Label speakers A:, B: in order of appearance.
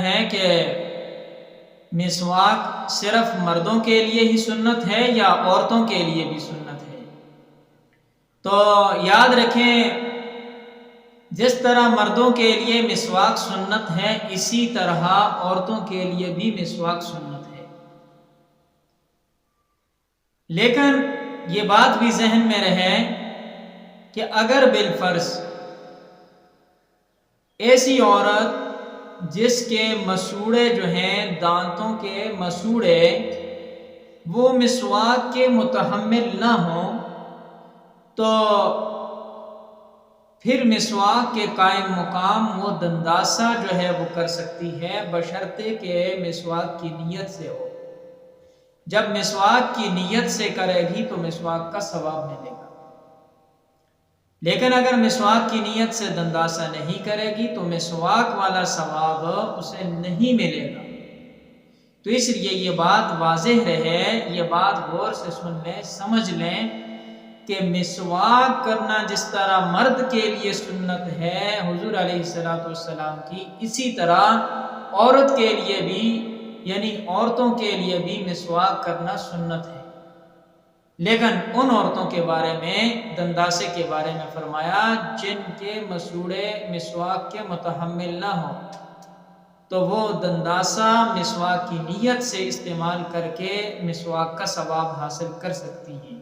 A: ہے کہ مسواک صرف مردوں کے لیے ہی سنت ہے یا عورتوں کے لیے بھی سنت ہے؟ تو یاد رکھیں، جس طرح مردوں کے لیے مسواک سنت ہے اسی طرح عورتوں کے لیے بھی مسواک سنت ہے۔ لیکن یہ بات بھی ذہن میں رہے کہ اگر بالفرض ایسی عورت جس کے مسوڑے جو ہیں دانتوں کے مسوڑے وہ مسواک کے متحمل نہ ہوں تو پھر مسواک کے قائم مقام وہ دنداسہ جو ہے وہ کر سکتی ہے، بشرطے کہ مسواک کی نیت سے ہو۔ جب مسواک کی نیت سے کرے گی تو مسواک کا ثواب ملے گا، لیکن اگر مسواک کی نیت سے دنداسہ نہیں کرے گی تو مسواک والا ثواب اسے نہیں ملے گا۔ تو اس لیے یہ بات واضح رہے، یہ بات غور سے سن لیں، سمجھ لیں کہ مسواک کرنا جس طرح مرد کے لیے سنت ہے حضور علیہ السلام کی، اسی طرح عورت کے لیے بھی، یعنی عورتوں کے لیے بھی مسواک کرنا سنت ہے۔ لیکن ان عورتوں کے بارے میں، دنداسے کے بارے میں فرمایا جن کے مسوڑے مسواک کے متحمل نہ ہوں، تو وہ دنداسہ مسواک کی نیت سے استعمال کر کے مسواک کا ثواب حاصل کر سکتی ہیں۔